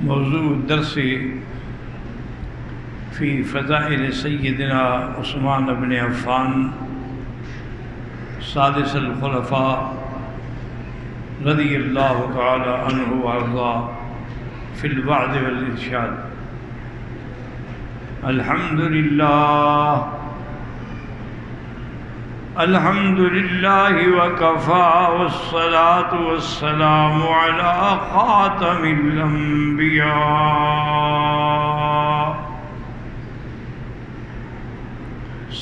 موضوع الدرس فی فضائل سیدنا عثمان بن عفان سادس الخلفاء رضی اللہ تعالی عنہ وارضاہ فی الوعظ والارشاد۔ الحمد للہ وکفى والصلاة والسلام علی خاتم الانبیاء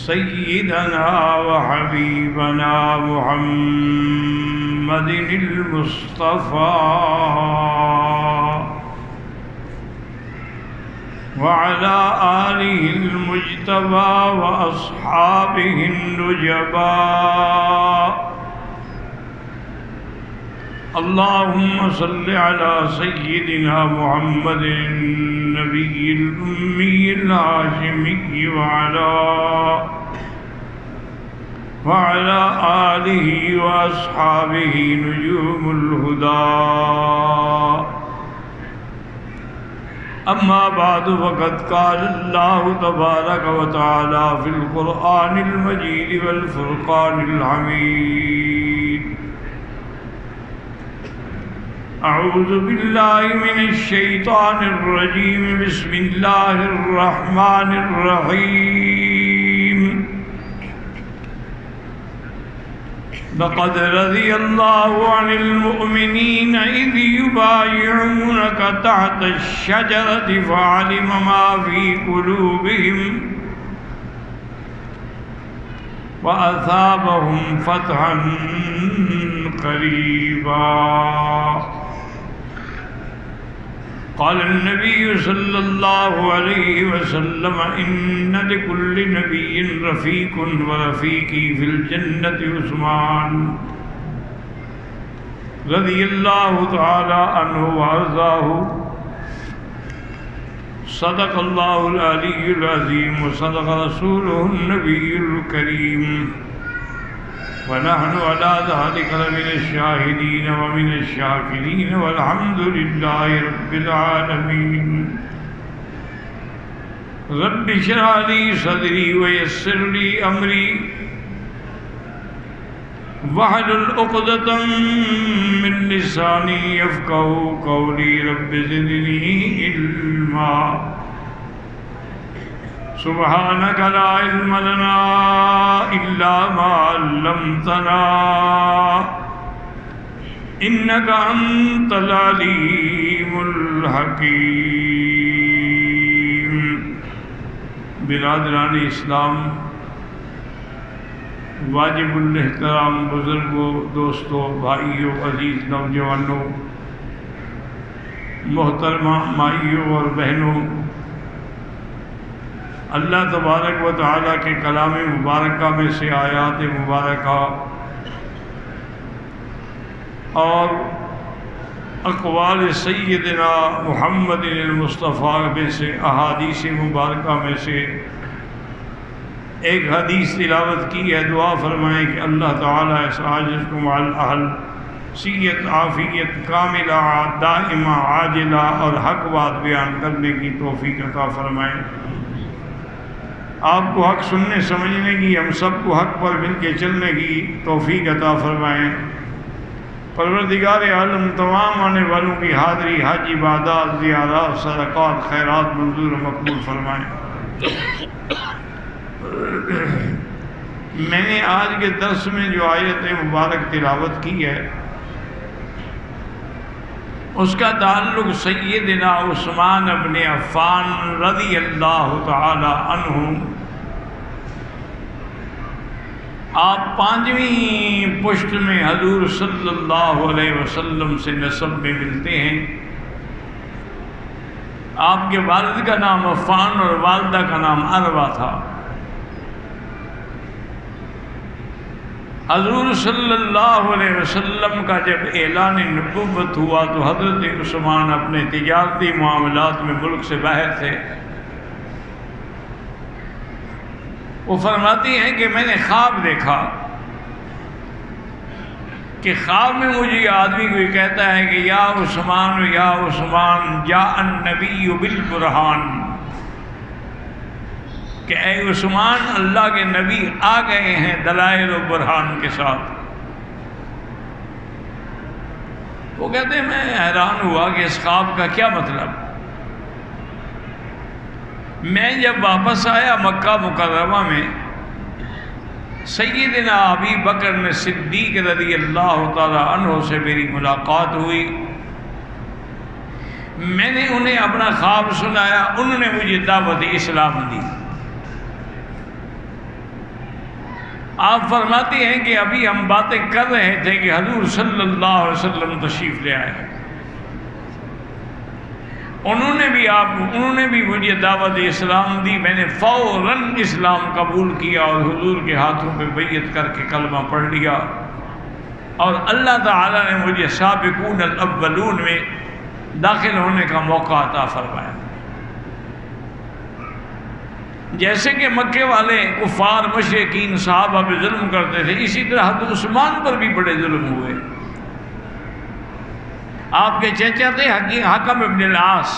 سیدنا وحبیبنا محمد المصطفى وعلى آله المجتبى وأصحابه النجباء۔ اللهم صل على سيدنا محمد النبي الأمي الهاشمي وعلى آله وأصحابه نجوم الهدى۔ اما بعد فقد قال اللہ تبارک وتعالی فی القرآن المجید والفرقان الحمید۔ اعوذ باللہ من الشیطان الرجیم، بسم اللہ الرحمن الرحیم۔ لقد رضي الله عن المؤمنين إذ يبايعونك تحت الشجرة فعلم ما في قلوبهم وأثابهم فتحا قريبا۔ قال النبي صلى الله عليه وسلم إن لكل نبي رفيق ورفيقي في الجنة عثمان رضي الله تعالى عنه وأرضاه۔ صدق الله العلي العظيم وصدق رسوله النبي الكريم، ونحن على ذلك لمن الشاهدين ومن الشاكرين والحمد لله رب العالمين۔ رب اشرح لي صدري ويسر لي أمري واحلل عقدة من لساني يفقهوا قولي، رب زدني علما سبحانك لا علم لنا إلا ما علمتنا إنك أنت العليم الحكيم۔ برادران اسلام، واجب الاحترام بزرگوں، دوستوں، بھائیوں، عزیز نوجوانوں، محترمہ مائیوں اور بہنوں، اللہ تبارک و تعالیٰ کے کلام مبارکہ میں سے آیات مبارکہ اور اقوال سیدنا محمد المصطفیٰ میں سے، احادیث مبارکہ میں سے ایک حدیث تلاوت کی ہے۔ دعا فرمائیں کہ اللہ تعالیٰ اس عاجز کو مع الاہل صحت عافیت کاملہ دائمہ عاجلہ اور حق بات بیان کرنے کی توفیق عطا فرمائیں۔ آپ کو حق سننے سمجھنے کی، ہم سب کو حق پر مل کے چلنے کی توفیق عطا فرمائیں۔ پروردگار عالم تمام آنے والوں کی حاضری، حج، عبادات، زیارات، صدقات، خیرات منظور و مقبول فرمائیں۔ میں نے آج کے درس میں جو آیت مبارک تلاوت کی ہے اس کا تعلق سیدنا عثمان بن عفان رضی اللہ تعالی عنہ، آپ 5ویں پشت میں حضور صلی اللہ علیہ وسلم سے نسب میں ملتے ہیں۔ آپ کے والد کا نام عفان اور والدہ کا نام عروہ تھا۔ حضور صلی اللہ علیہ وسلم کا جب اعلان نبوت ہوا تو حضرت عثمان اپنے تجارتی معاملات میں ملک سے باہر تھے۔ وہ فرماتی ہیں کہ میں نے خواب دیکھا کہ خواب میں مجھے یہ آدمی کوئی کہتا ہے کہ یا عثمان جاء النبی بالبرہان، کہ اے عثمان اللہ کے نبی آ گئے ہیں دلائل و برہان کے ساتھ۔ وہ کہتے ہیں میں حیران ہوا کہ اس خواب کا کیا مطلب۔ میں جب واپس آیا مکہ مکرمہ میں، سیدنا ابی بکر صدیق رضی اللہ تعالی عنہ سے میری ملاقات ہوئی۔ میں نے انہیں اپنا خواب سنایا، انہوں نے مجھے دعوت اسلام دی۔ آپ فرماتے ہیں کہ ابھی ہم باتیں کر رہے تھے کہ حضور صلی اللہ علیہ وسلم تشریف لے آئے۔ انہوں نے بھی مجھے دعوت اسلام دی۔ میں نے فوراً اسلام قبول کیا اور حضور کے ہاتھوں پہ بیعت کر کے کلمہ پڑھ لیا، اور اللہ تعالیٰ نے مجھے سابقون الاولون میں داخل ہونے کا موقع عطا فرمایا۔ جیسے کہ مکے والے کفار مشرکین صحابہ پہ ظلم کرتے تھے، اسی طرح حضرت عثمان پر بھی بڑے ظلم ہوئے۔ آپ کے چچا تھے حکم ابن العاص،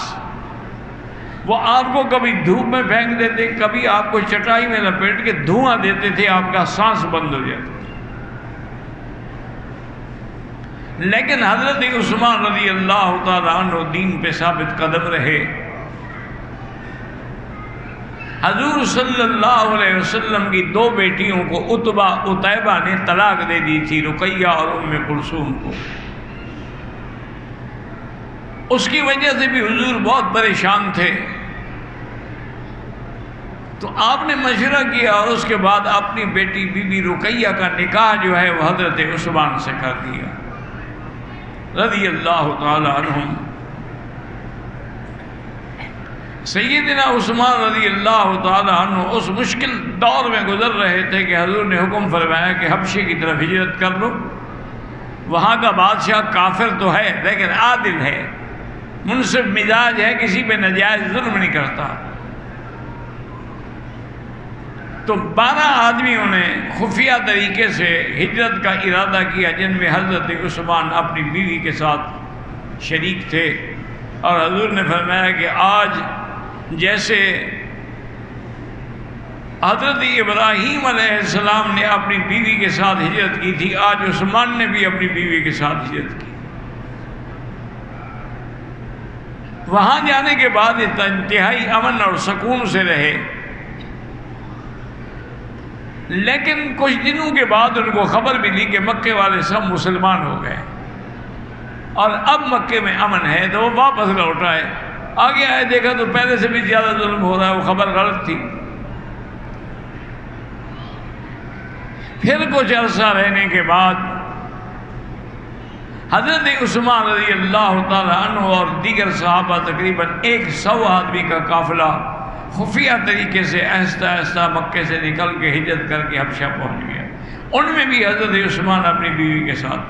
وہ آپ کو کبھی دھوپ میں پھینک دیتے، کبھی آپ کو چٹائی میں لپیٹ کے دھواں دیتے تھے، آپ کا سانس بند ہو جاتا۔ لیکن حضرت عثمان رضی اللہ تعالیٰ عنہ دین پہ ثابت قدم رہے۔ حضور صلی اللہ علیہ وسلم کی 2 بیٹیوں کو عتیبہ نے طلاق دے دی تھی، رقیہ اور ام کلثوم کو۔ اس کی وجہ سے بھی حضور بہت پریشان تھے، تو آپ نے مشورہ کیا اور اس کے بعد اپنی بیٹی بی بی رقیہ کا نکاح جو ہے وہ حضرت عثمان سے کر دیا رضی اللہ تعالی عنہم۔ سیدنا عثمان رضی اللہ تعالی عنہ اس مشکل دور میں گزر رہے تھے کہ حضور نے حکم فرمایا کہ حبشے کی طرف ہجرت کر لو۔ وہاں کا بادشاہ کافر تو ہے لیکن عادل ہے، منصف مزاج ہے، کسی پہ ناجائز ظلم نہیں کرتا۔ تو 12 آدمیوں نے خفیہ طریقے سے ہجرت کا ارادہ کیا، جن میں حضرت عثمان اپنی بیوی کے ساتھ شریک تھے، اور حضور نے فرمایا کہ آج جیسے حضرت ابراہیم علیہ السلام نے اپنی بیوی کے ساتھ ہجرت کی تھی، آج عثمان نے بھی اپنی بیوی کے ساتھ ہجرت کی۔ وہاں جانے کے بعد انتہائی امن اور سکون سے رہے، لیکن کچھ دنوں کے بعد ان کو خبر ملی کہ مکے والے سب مسلمان ہو گئے اور اب مکے میں امن ہے، تو وہ واپس لوٹ آئے۔ آگے آئے دیکھا تو پہلے سے بھی زیادہ ظلم ہو رہا ہے، وہ خبر غلط تھی۔ پھر کچھ عرصہ رہنے کے بعد حضرت عثمان رضی اللہ تعالی عنہ اور دیگر صحابہ تقریباً 100 آدمی کا قافلہ خفیہ طریقے سے آہستہ آہستہ مکے سے نکل کے ہجرت کر کے حبشہ پہنچ گیا۔ ان میں بھی حضرت عثمان اپنی بیوی کے ساتھ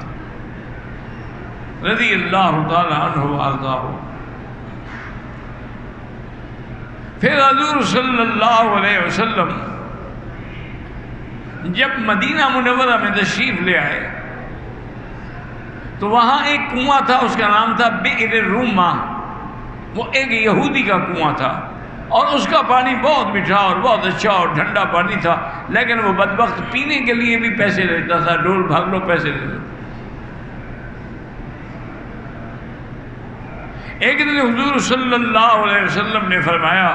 رضی اللہ تعالی عنہ وارضاہ۔ پھر حضور صلی اللہ علیہ وسلم جب مدینہ منورہ میں تشریف لے آئے تو وہاں ایک کنواں تھا، اس کا نام تھا بئر رومہ۔ وہ ایک یہودی کا کنواں تھا اور اس کا پانی بہت میٹھا اور بہت اچھا اور ٹھنڈا پانی تھا، لیکن وہ بدبخت پینے کے لیے بھی پیسے لیتا تھا، ڈول بھاگ لو پیسے لے لو۔ ایک دن حضور صلی اللہ علیہ وسلم نے فرمایا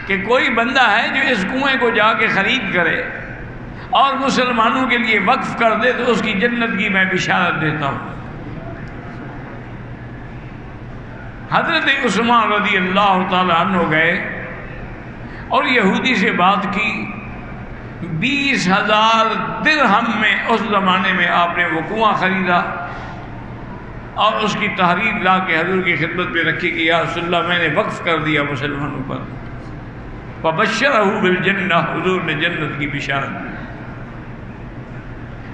کہ کوئی بندہ ہے جو اس کنویں کو جا کے خرید کرے اور مسلمانوں کے لیے وقف کر دے تو اس کی جنت کی میں بشارت دیتا ہوں۔ حضرت عثمان رضی اللہ تعالی عنہ گئے اور یہودی سے بات کی۔ 20,000 درہم میں اس زمانے میں آپ نے وہ کنواں خریدا اور اس کی تحریر لا کے حضور کی خدمت میں رکھی کہ یا رسول اللہ میں نے وقف کر دیا مسلمانوں پر۔ فبشرہ بالجنہ، حضور نے جنت کی بشارت دی۔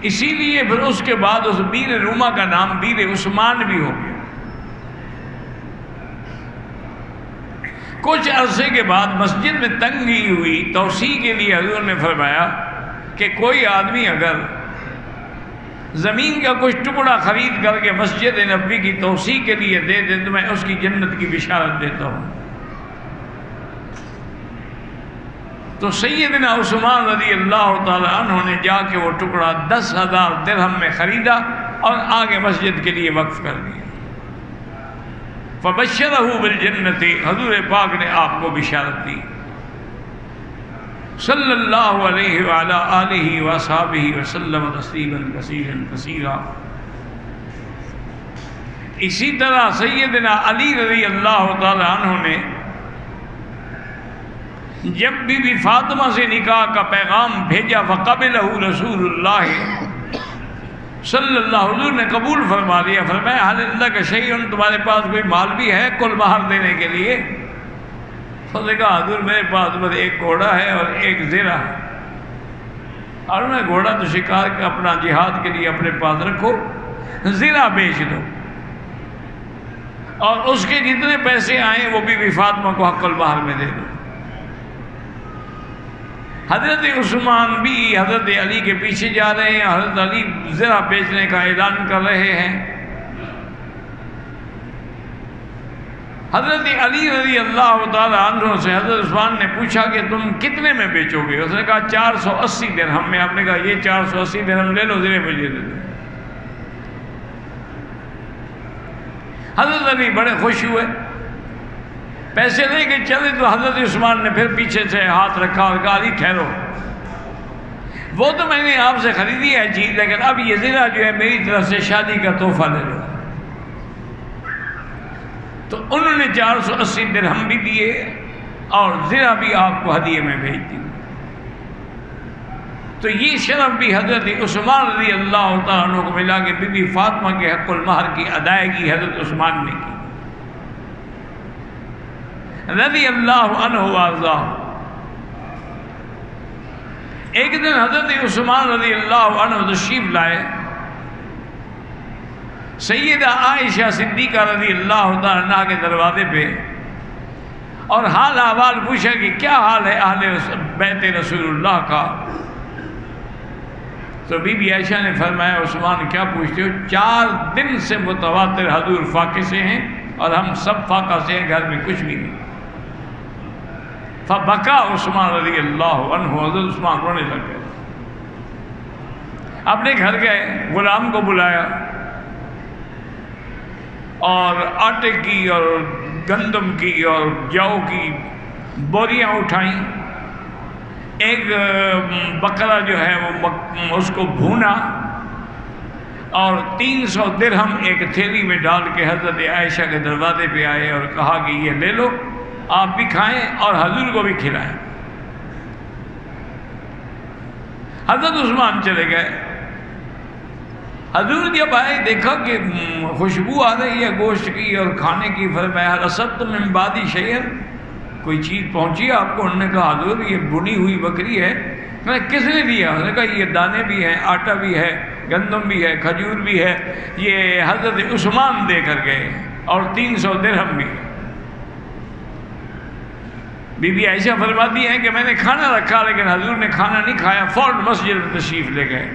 اسی لیے پھر اس کے بعد اس بئر رومہ کا نام بئر عثمان بھی ہو گیا۔ کچھ عرصے کے بعد مسجد میں تنگی ہوئی، توسیع کے لیے حضور نے فرمایا کہ کوئی آدمی اگر زمین کا کچھ ٹکڑا خرید کر کے مسجد نبوی کی توسیع کے لیے دے دے تو میں اس کی جنت کی بشارت دیتا ہوں۔ تو سیدنا عثمان رضی اللہ تعالی عنہ نے جا کے وہ ٹکڑا 10,000 درہم میں خریدا اور آگے مسجد کے لیے وقف کر دیا۔ فبشرہ بالجنت، حضور پاک نے آپ کو بشارت دی صلی اللہ علیہ وعلی آلہ وصحبہ وسلم تسلیما کثیرا کثیرا۔ اسی طرح سیدنا علی رضی اللہ تعالی عنہ نے جب بی بی فاطمہ سے نکاح کا پیغام بھیجا فقبلہ رسول اللہ صلی اللہ، حضور نے قبول فرما لیا۔ فرمایا حل اللہ کا شیء، تمہارے پاس کوئی مال بھی ہے کل مہر دینے کے لیے؟ تو نے کہا حضور میرے پاس بس ایک گھوڑا ہے اور ایک زرہ ہے، اور میں گھوڑا تو شکار کا اپنا جہاد کے لیے اپنے پاس رکھو، زرہ بیچ دو اور اس کے جتنے پیسے آئیں وہ بی بی فاطمہ کو حق المہر میں دے دو۔ حضرت عثمان بھی حضرت علی کے پیچھے جا رہے ہیں، حضرت علی زرہ بیچنے کا اعلان کر رہے ہیں۔ حضرت علی رضی اللہ تعالی عنہ سے حضرت عثمان نے پوچھا کہ تم کتنے میں بیچو گے؟ اس نے کہا 480 درہم میں۔ آپ نے کہا یہ 480 درہم لے لو، زرے مجھے دے دو۔ حضرت علی بڑے خوش ہوئے، پیسے لے کے چلے تو حضرت عثمان نے پھر پیچھے سے ہاتھ رکھا اور کہا علی ٹھہرو، وہ تو میں نے آپ سے خریدی ہے چیز، لیکن اب یہ زرہ جو ہے میری طرف سے شادی کا تحفہ لے لو۔ تو انہوں نے 480 درہم بھی دیے اور زرہ بھی آپ کو ہدیے میں بھیج دی۔ تو یہ شرف بھی حضرت عثمان رضی اللہ تعالیٰ عنہ کو ملا کہ بی بی فاطمہ کے حق المہر کی ادائیگی حضرت عثمان نے کی رضی اللہ عنہ وارضہ۔ ایک دن حضرت عثمان رضی اللہ عنہ تشریف لائے، سیدہ عائشہ صدیقہ رضی اللہ تعالیٰ عنہ کے دروازے پہ، اور حال احوال پوچھا کہ کیا حال ہے اہل بیت رسول اللہ کا۔ تو بی بی عائشہ نے فرمایا عثمان کیا پوچھتے ہو، 4 دن سے متواتر حضور فاقے سے ہیں اور ہم سب فاقہ سے ہیں، گھر میں کچھ بھی نہیں۔ فبکا عثمان رضی اللہ عنہ، حضرت عثمان رونے لگ گئے، اپنے گھر گئے، غلام کو بلایا اور آٹے کی اور گندم کی اور جو کی بوریاں اٹھائیں، ایک بکرا جو ہے وہ اس کو بھونا اور 300 درہم ایک تھیلی میں ڈال کے حضرت عائشہ کے دروازے پہ آئے اور کہا کہ یہ لے لو، آپ بھی کھائیں اور حضور کو بھی کھلائیں۔ حضرت عثمان چلے گئے، حضور جب آئے دیکھا کہ خوشبو آ رہی ہے گوشت کی اور کھانے کی، فرمایا رسبتم من بعدی شیئا، کوئی چیز پہنچی آپ کو؟ انہوں نے کہا حضور یہ بھنی ہوئی بکری ہے۔ میں کس نے دیا؟ انہوں نے کہا یہ دانے بھی ہیں، آٹا بھی ہے، گندم بھی ہے، کھجور بھی ہے، یہ حضرت عثمان دے کر گئے اور 300 درہم بھی۔ بی بی عائشہ فرماتی ہیں کہ میں نے کھانا رکھا لیکن حضور نے کھانا نہیں کھایا، فوراً مسجد میں تشریف لے گئے۔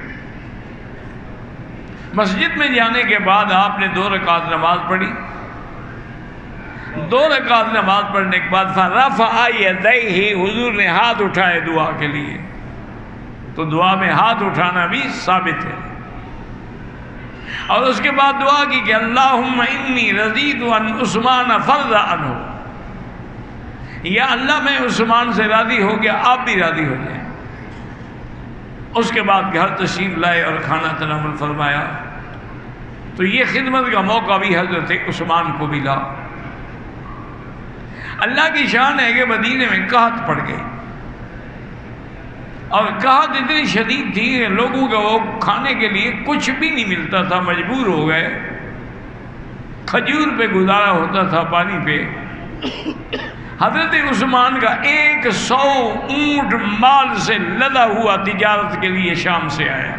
مسجد میں جانے کے بعد آپ نے 2 رکعت نماز پڑھی۔ 2 رکعت نماز پڑھنے کے بعد فرفع یدیہ، حضور نے ہاتھ اٹھائے دعا کے لیے۔ تو دعا میں ہاتھ اٹھانا بھی ثابت ہے، اور اس کے بعد دعا کی کہ اللہم انی رضیت عن عثمان فرض عنہ، یا اللہ میں عثمان سے راضی ہو گیا، آپ بھی راضی ہو جائیں۔ اس کے بعد گھر تشریف لائے اور کھانا تناول فرمایا۔ تو یہ خدمت کا موقع بھی حضرت عثمان کو ملا۔ اللہ کی شان ہے کہ مدینے میں قحط پڑ گئی، اور قحط اتنی شدید تھی کہ لوگوں کو وہ کھانے کے لیے کچھ بھی نہیں ملتا تھا، مجبور ہو گئے، کھجور پہ گزارا ہوتا تھا، پانی پہ۔ حضرت عثمان کا 100 اونٹ مال سے لدا ہوا تجارت کے لیے شام سے آیا۔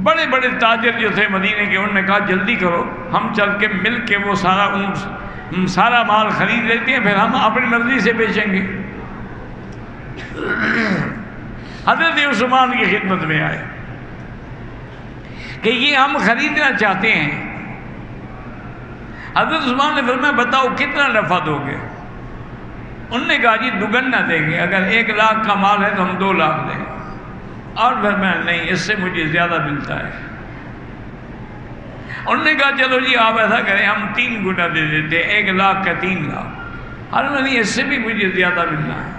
بڑے بڑے تاجر جو تھے مدینے کے، انہوں نے کہا جلدی کرو، ہم چل کے مل کے وہ سارا اونٹ سارا مال خرید لیتے ہیں، پھر ہم اپنی مرضی سے بیچیں گے۔ حضرت عثمان کی خدمت میں آئے، کہ یہ ہم خریدنا چاہتے ہیں۔ حضرت عثمان نے فرمایا بتاؤ کتنا نفع دو گے؟ انہوں نے کہا جی دگنا دیں گے، اگر 1 لاکھ کا مال ہے تو ہم 2 لاکھ دیں گے۔ اور فرمایا نہیں، اس سے مجھے زیادہ ملتا ہے۔ انہوں نے کہا چلو جی آپ ایسا کریں، ہم 3 گنا دے دیتے، 1 لاکھ کا 3 لاکھ۔ اور نہیں، اس سے بھی مجھے زیادہ ملنا ہے۔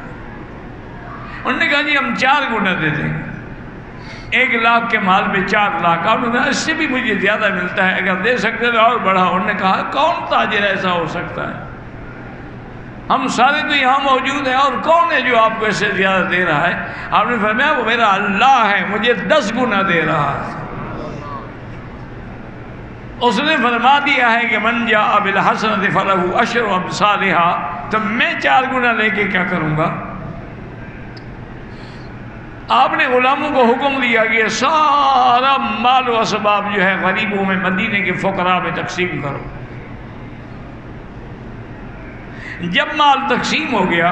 انہوں نے کہا جی ہم 4 گنا دے دیں گے، 1 لاکھ کے مال پہ 4 لاکھ۔ اور انہوں نے کہا اس سے بھی مجھے زیادہ ملتا ہے، اگر دے سکتے تو اور بڑھا۔ انہوں نے کہا کون تاجر ایسا ہو سکتا ہے؟ ہم سارے تو یہاں موجود ہیں، اور کون ہے جو آپ کو اس سے زیادہ دے رہا ہے؟ آپ نے فرمایا وہ میرا اللہ ہے، مجھے 10 گنا دے رہا ہے۔ اس نے فرما دیا ہے کہ من جاء بالحسنۃ فلہ عشر امثالھا، تو میں 4 گنا لے کے کیا کروں گا؟ آپ نے غلاموں کو حکم دیا کہ سارا مال و اسباب جو ہے غریبوں میں، مدینے کے فقراء میں تقسیم کرو۔ جب مال تقسیم ہو گیا،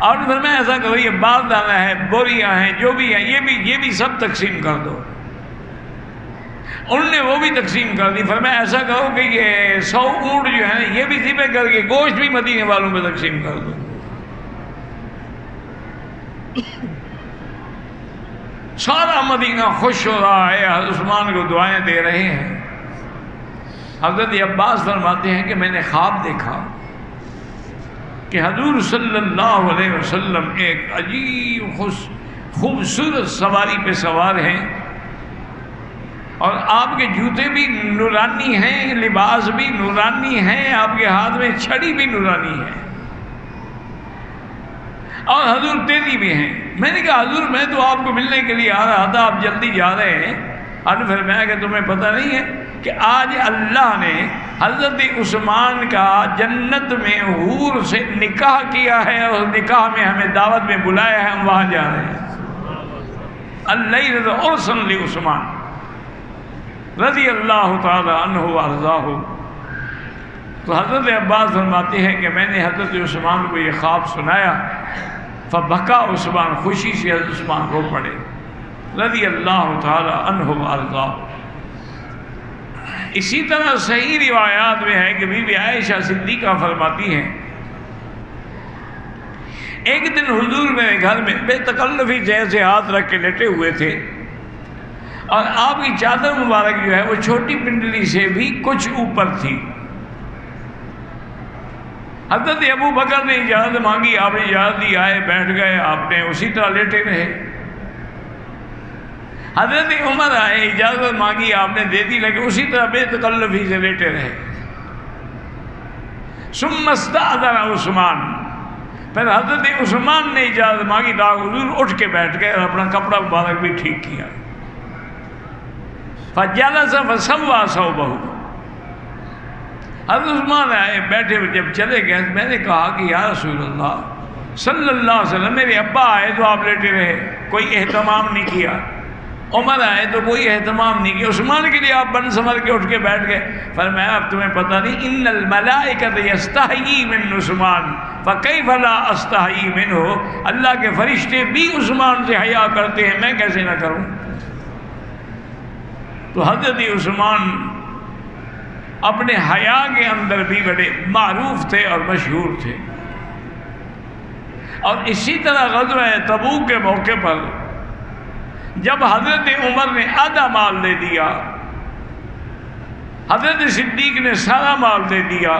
اور پھر میں ایسا کرو یہ باردانہ ہے، بوریاں ہیں، جو بھی ہیں، یہ بھی سب تقسیم کر دو۔ انہوں نے وہ بھی تقسیم کر دی۔ فرمایا ایسا کرو کہ یہ 100 اونٹ جو ہے یہ بھی ذبح کر کے گوشت بھی مدینے والوں میں تقسیم کر دو۔ سارا مدینہ خوش ہو رہا ہے، حضرت عثمان کو دعائیں دے رہے ہیں۔ حضرت عباس فرماتے ہیں کہ میں نے خواب دیکھا کہ حضور صلی اللہ علیہ وسلم ایک عجیب خوبصورت سواری پہ سوار ہیں، اور آپ کے جوتے بھی نورانی ہیں، لباس بھی نورانی ہیں، آپ کے ہاتھ میں چھڑی بھی نورانی ہے، اور حضور تیزی بھی ہیں۔ میں نے کہا حضور میں تو آپ کو ملنے کے لیے آ رہا تھا، آپ جلدی جا رہے ہیں۔ اور فرمایا کہ تمہیں پتہ نہیں ہے کہ آج اللہ نے حضرت عثمان کا جنت میں حور سے نکاح کیا ہے، اور نکاح میں ہمیں دعوت میں بلایا ہے، ہم وہاں جا رہے ہیں۔ اللیلۃ عرس لعثمان رضی اللہ تعالی عنہ وارضاہ۔ تو حضرت عباس فرماتے ہیں کہ میں نے حضرت عثمان کو یہ خواب سنایا، فبکا عثمان، خوشی سے حضرت عثمان رو پڑے رضی اللہ تعالی عنہ وارضاہ۔ اسی طرح صحیح روایات میں ہے کہ بی بی عائشہ صدیقہ فرماتی ہیں ایک دن حضور میرے گھر میں بے تکلفی جیسے ہاتھ رکھ کے لیٹے ہوئے تھے، اور آپ کی چادر مبارک جو ہے وہ چھوٹی پنڈلی سے بھی کچھ اوپر تھی۔ حضرت ابو بکر نے اجازت مانگی، آپ نے اجازت دی، آئے بیٹھ گئے، آپ نے اسی طرح لیٹے رہے۔ حضرت عمر آئے، اجازت مانگی، آپ نے دے دی، لیکن اسی طرح بے تکلفی سے لیٹے رہے۔ ثم استأذن عثمان، پھر حضرت عثمان نے اجازت مانگی، تو حضور اٹھ کے بیٹھ گئے اور اپنا کپڑا مبارک بھی ٹھیک کیا۔ فجلس فسوى ثوبه، حضرت عثمان آئے، بیٹھے جب چلے گئے، میں نے کہا کہ یا رسول اللہ صلی اللہ علیہ وسلم، میرے ابا آئے تو آپ لیٹے رہے، کوئی اہتمام نہیں کیا، عمر آئے تو کوئی اہتمام نہیں کیا، عثمان کے لیے آپ بن سنور کے اٹھ کے بیٹھ گئے۔ فرمایا اب تمہیں پتہ نہیں، ان الملائکۃ یستحیی من عثمان فکیف لا استحیی منہ، اللہ کے فرشتے بھی عثمان سے حیا کرتے ہیں، میں کیسے نہ کروں؟ تو حضرت عثمان اپنے حیا کے اندر بھی بڑے معروف تھے اور مشہور تھے۔ اور اسی طرح غزوہ تبوک کے موقع پر جب حضرت عمر نے آدھا مال دے دیا، حضرت صدیق نے سارا مال دے دیا،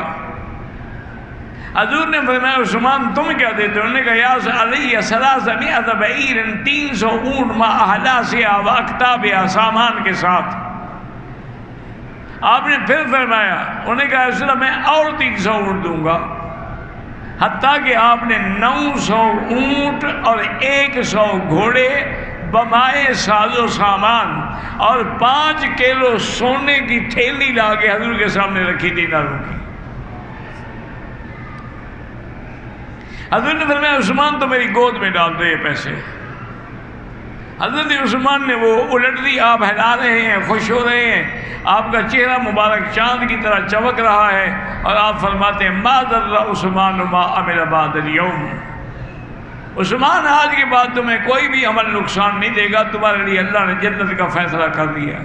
حضور نے فرمایا عثمان تم کیا دیتے ہو؟ انہوں نے کہا یا علی 300 بعیر، 300 اونٹ ما احلاسیا و اکتابیا، سامان کے ساتھ۔ آپ نے پھر فرمایا، انہوں نے کہا اس طرح میں اور 300 اونٹ دوں گا، حتیٰ کہ آپ نے 900 اونٹ اور 100 گھوڑے بمائے ساز و سامان اور 5 کلو سونے کی تھیلی لا کے حضور کے سامنے رکھی دیناروں کی۔ حضور نے فرمایا عثمان تو میری گود میں ڈال دو یہ پیسے۔ حضرت عثمان نے وہ الٹ دی، آپ ہلا رہے ہیں، خوش ہو رہے ہیں، آپ کا چہرہ مبارک چاند کی طرح چمک رہا ہے، اور آپ فرماتے ہیں ما ضر عثمان ما عمل بعد اليوم، عثمان آج کے بعد تمہیں کوئی بھی عمل نقصان نہیں دے گا، تمہارے لیے اللہ نے جنت کا فیصلہ کر دیا۔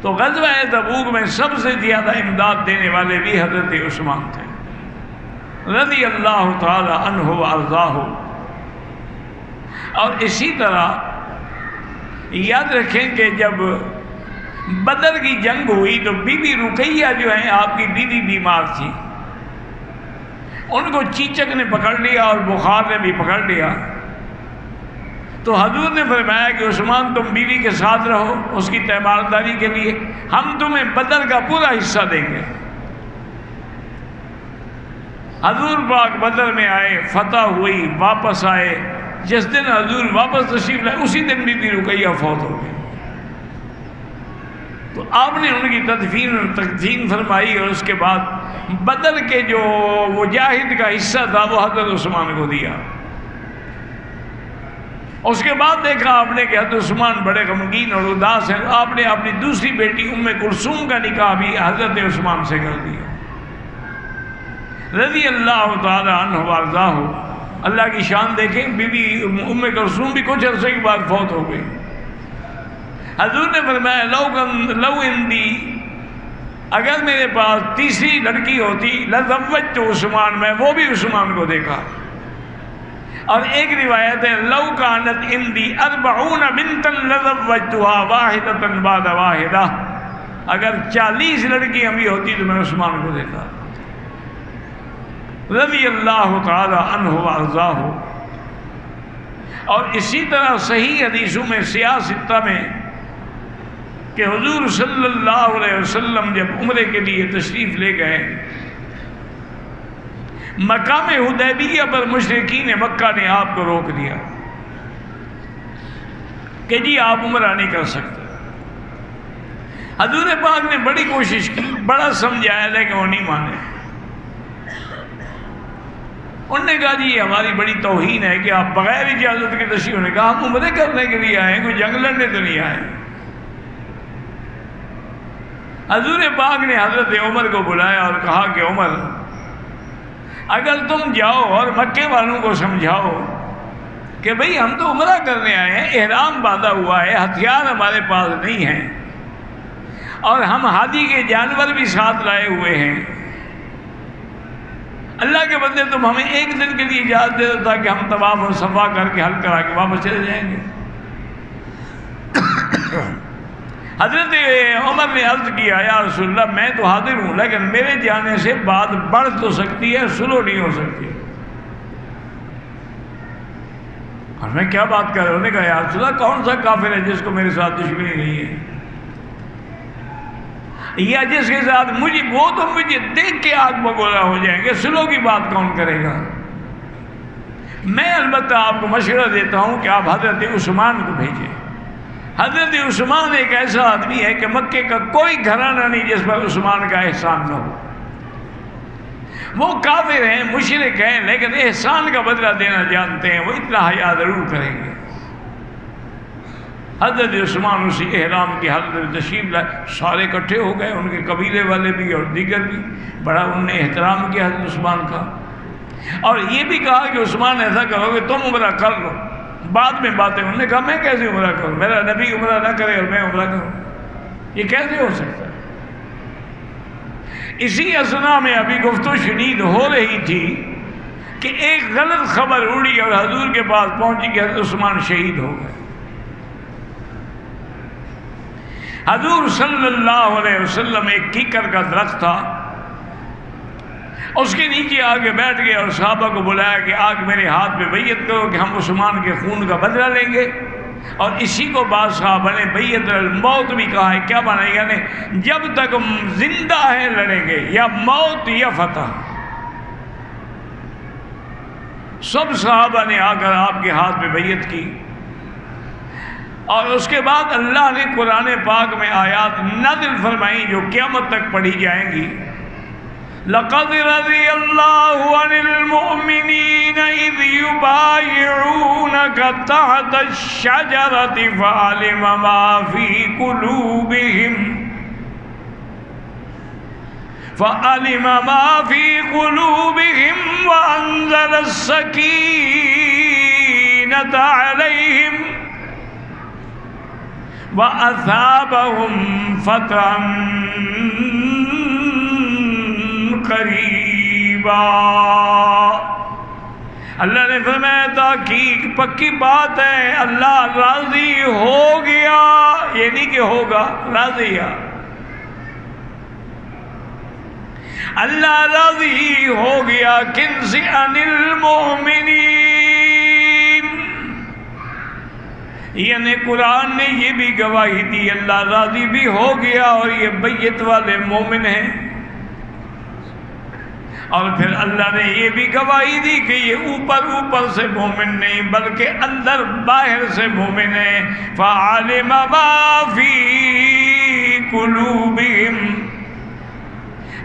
تو غزوہ تبوک میں سب سے زیادہ امداد دینے والے بھی حضرت عثمان تھے رضی اللہ تعالی عنہ وارضاہ۔ اور اسی طرح یاد رکھیں کہ جب بدر کی جنگ ہوئی تو بی بی رقیہ جو ہیں آپ کی بیوی بیمار تھی، ان کو چیچک نے پکڑ لیا اور بخار نے بھی پکڑ لیا، تو حضور نے فرمایا کہ عثمان تم بیوی کے ساتھ رہو اس کی تیمارداری کے لیے، ہم تمہیں بدر کا پورا حصہ دیں گے۔ حضور پاک بدر میں آئے، فتح ہوئی، واپس آئے، جس دن حضور واپس تشریف لائے اسی دن بی بی رقیہ فوت ہو گئی۔ تو آپ نے ان کی تدفین اور تکفین فرمائی، اور اس کے بعد بدر کے جو مجاہد کا حصہ تھا وہ حضرت عثمان کو دیا۔ اس کے بعد دیکھا آپ نے کہ حضرت عثمان بڑے غمگین اور اداس ہیں، آپ نے اپنی دوسری بیٹی ام کلثوم کا نکاح بھی حضرت عثمان سے کر دیا رضی اللہ تعالی عنہ وارضاہ۔ اللہ کی شان دیکھیں، بی بی ام کلثوم بھی کچھ عرصے کے بعد فوت ہو گئی۔ حضور نے فرمایا لو اندی، اگر میرے پاس تیسری لڑکی ہوتی لزوجت عثمان، میں وہ بھی عثمان کو دیکھا۔ اور ایک روایت ہے لو کانت اندی 40 بنتا لزوجتها واحدة بعد واحدہ، اگر 40 لڑکیاں بھی ہوتی تو میں عثمان کو دیکھا رضی اللہ تعالی عنہ وارضاہ۔ اور اسی طرح صحیح حدیثوں میں سیاستہ میں کہ حضور صلی اللہ علیہ وسلم جب عمرے کے لیے تشریف لے گئے، مقام حدیبیہ پر مشرکین مکہ نے آپ کو روک دیا کہ جی آپ عمرہ نہیں کر سکتے۔ حضور پاک نے بڑی کوشش کی، بڑا سمجھایا، لیکن وہ نہیں مانے۔ انہوں نے کہا جی یہ ہماری بڑی توہین ہے کہ آپ بغیر اجازت کے تشریف نے کہا ہم عمرے کرنے کے لیے آئے ہیں، کوئی جنگ لڑنے تو نہیں آئے۔ حضور پاک نے حضرت عمر کو بلایا اور کہا کہ عمر اگر تم جاؤ اور مکے والوں کو سمجھاؤ کہ بھئی ہم تو عمرہ کرنے آئے ہیں، احرام باندھا ہوا ہے، ہتھیار ہمارے پاس نہیں ہیں، اور ہم ہادی کے جانور بھی ساتھ لائے ہوئے ہیں، اللہ کے بندے تم ہمیں ایک دن کے لیے اجازت دے دو تاکہ ہم طواف اور صفا کر کے حل کرا کے واپس چلے جائیں گے۔ حضرت عمر نے عرض کیا یا رسول اللہ میں تو حاضر ہوں، لیکن میرے جانے سے بات بڑھ تو سکتی ہے، سلو نہیں ہو سکتی۔ اور میں کیا بات کر رہا ہوں؟ نے کہا یا رسول اللہ کون سا کافر ہے جس کو میرے ساتھ دشمنی نہیں ہے، یا جس کے ساتھ مجھے وہ تو مجھے دیکھ کے آگ بگولا ہو جائیں گے، سلو کی بات کون کرے گا؟ میں البتہ آپ کو مشورہ دیتا ہوں کہ آپ حضرت عثمان کو بھیجیں۔ حضرت عثمان ایک ایسا آدمی ہے کہ مکے کا کوئی گھرانہ نہیں جس پر عثمان کا احسان نہ ہو۔ وہ کافر ہیں، مشرک ہیں، لیکن احسان کا بدلہ دینا جانتے ہیں، وہ اتنا حیا ضرور کریں گے۔ حضرت عثمان اسی احرام کی حالت میں تشریف لائے، سارے اکٹھے ہو گئے، ان کے قبیلے والے بھی اور دیگر بھی، بڑا انہوں نے احترام کیا حضرت عثمان کا، اور یہ بھی کہا کہ عثمان ایسا کرو کہ تم عمرہ کر لو، بعد میں باتیں۔ انہوں نے کہا میں کیسے عمرہ کروں، میرا نبی عمرہ نہ کرے اور میں عمرہ کروں، یہ کیسے ہو سکتا ہے؟ اسی اثنا میں ابھی گفتگو شدید ہو رہی تھی کہ ایک غلط خبر اڑی اور حضور کے پاس پہنچی کہ حضرت عثمان شہید ہو گئے۔ حضور صلی اللہ علیہ وسلم ایک کیکر کا درخت تھا، اس کے نیچے آگے بیٹھ گئے اور صحابہ کو بلایا کہ آگ میرے ہاتھ پہ بیعت کرو کہ ہم عثمان کے خون کا بدلہ لیں گے، اور اسی کو بعض صحابہ نے بیعت الموت بھی کہا ہے۔ کیا مانا؟ یعنی جب تک زندہ ہیں لڑیں گے، یا موت یا فتح۔ سب صحابہ نے آ کر آپ کے ہاتھ پہ بیعت کی، اور اس کے بعد اللہ نے قرآن پاک میں آیات نازل فرمائیں جو قیامت تک پڑھی جائیں گی۔ لَقَدْ رَضِيَ اللَّهُ عَنِ الْمُؤْمِنِينَ إِذْ يُبَايِعُونَكَ تَحْتَ الشَّجَرَةِ فَعَلِمَ مَا فِي قُلُوبِهِمْ وَأَنزَلَ السَّكِينَةَ عَلَيْهِمْ وَأَثَابَهُمْ فَتْحًا قَرِيبًا۔ اللہ نے فرمایا تحقیق پکی بات ہے اللہ راضی ہو گیا، یہ نہیں کہ ہوگا، راضی ہے، اللہ راضی ہو گیا کن سے؟ عن المؤمنین، یعنی قرآن نے یہ بھی گواہی دی اللہ راضی بھی ہو گیا اور یہ بیعت والے مومن ہیں، اور پھر اللہ نے یہ بھی گواہی دی کہ یہ اوپر سے مومن نہیں بلکہ اندر باہر سے مومن ہیں۔ فَعَلِمَ مَا فِي قُلُوبِهِمْ،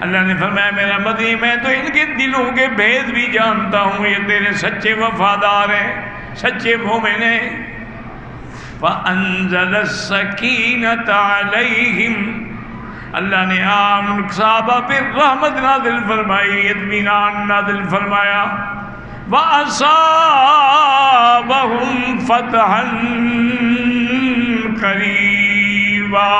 اللہ نے فرمایا میرا مدنی میں تو ان کے دلوں کے بھید بھی جانتا ہوں، یہ تیرے سچے وفادار ہیں، سچے مومن ہیں۔ فَأَنزَلَ السَّكِينَةَ عَلَيْهِمْ، اللہ نے عام صحابہ پر رحمت نازل فرمائی، اطمینان نازل فرمایا۔ وَأَصَابَهُمْ فَتْحًا قَرِيبًا،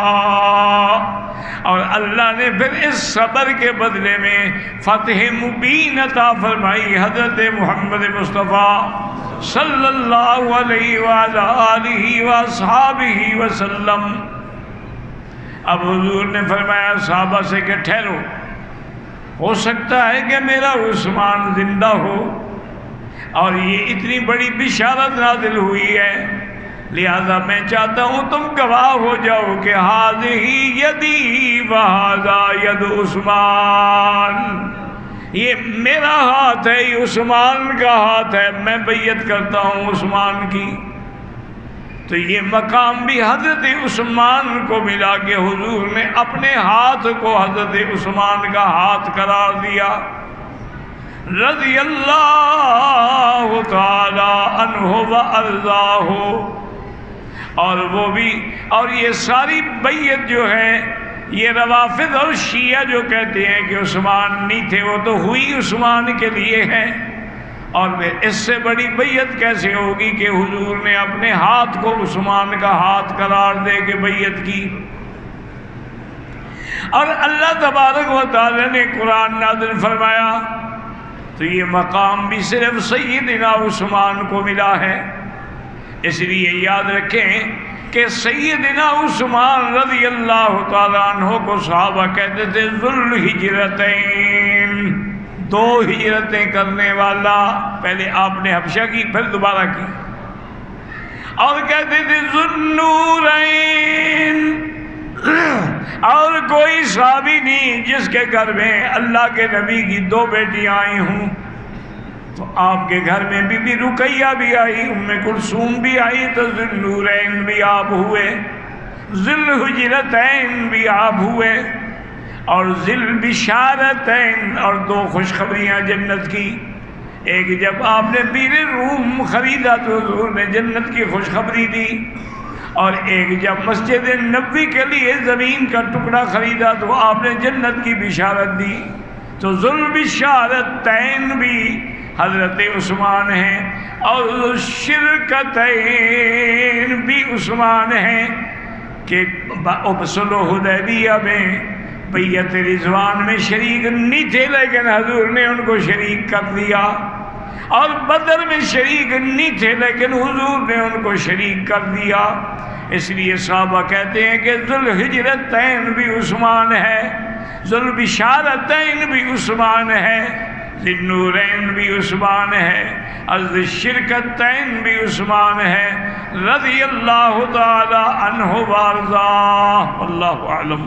اور اللہ نے پھر اس صبر کے بدلے میں فتح مبین عطا فرمائی حضرت محمد مصطفیٰ صلی اللہ علیہ وآلہ وصحابہ وسلم۔ اب حضور نے فرمایا صحابہ سے کہ ٹھہرو، ہو سکتا ہے کہ میرا عثمان زندہ ہو، اور یہ اتنی بڑی بشارت نازل ہوئی ہے، لہذا میں چاہتا ہوں تم گواہ ہو جاؤ کہ ہذہ یدی وہذا ید عثمان، یہ میرا ہاتھ ہے، یہ عثمان کا ہاتھ ہے، میں بیعت کرتا ہوں عثمان کی۔ تو یہ مقام بھی حضرت عثمان کو ملا کہ حضور نے اپنے ہاتھ کو حضرت عثمان کا ہاتھ قرار دیا، رضی اللہ تعالی عنہ وارضاہ۔ اور وہ بھی، اور یہ ساری بیعت جو ہے، یہ روافض اور شیعہ جو کہتے ہیں کہ عثمان نہیں تھے، وہ تو ہوئی عثمان کے لیے ہے، اور اس سے بڑی بیعت کیسے ہوگی کہ حضور نے اپنے ہاتھ کو عثمان کا ہاتھ قرار دے کے بیعت کی۔ اور اللہ تبارک و تعالی نے قرآن نازل فرمایا، تو یہ مقام بھی صرف سیدنا عثمان کو ملا ہے۔ اس لیے یاد رکھیں کہ سیدنا عثمان رضی اللہ تعالیٰ عنہ کو صحابہ کہتے تھے ذوالہجرتین، دو ہجرتیں کرنے والا، پہلے آپ نے حبشہ کی پھر دوبارہ کی، اور کہتے تھے ذوالنورین، اور کوئی صحابی نہیں جس کے گھر میں اللہ کے نبی کی دو بیٹیاں آئی ہوں۔ تو آپ کے گھر میں بی بی رقیہ بھی آئی، ام کلثوم بھی آئی، تو ذوالنورین بھی آپ ہوئے، ذوالحجرتین بھی آپ ہوئے، اور ذوالبشارتین، اور دو خوشخبریاں جنت کی۔ ایک جب آپ نے بیر روم خریدا تو حضور نے جنت کی خوشخبری دی، اور ایک جب مسجد نبوی کے لیے زمین کا ٹکڑا خریدا تو آپ نے جنت کی بشارت دی۔ تو ذوالبشارتین بھی حضرت عثمان ہیں، اور شرکتین بھی عثمان ہیں کہ صلح حدیبیہ میں بیعت رضوان میں شریک نہیں تھے، لیکن حضور نے ان کو شریک کر دیا، اور بدر میں شریک نہیں تھے لیکن حضور نے ان کو شریک کر دیا۔ اس لیے صحابہ کہتے ہیں کہ ذوالحجرتین بھی عثمان ہے، ذوالبشارتین بھی عثمان ہے، ذوالنورین بھی عثمان ہے، اور ذوالشرکتین بھی عثمان ہے، رضی اللہ تعالی عنہ وارضاہ۔ واللہ اعلم۔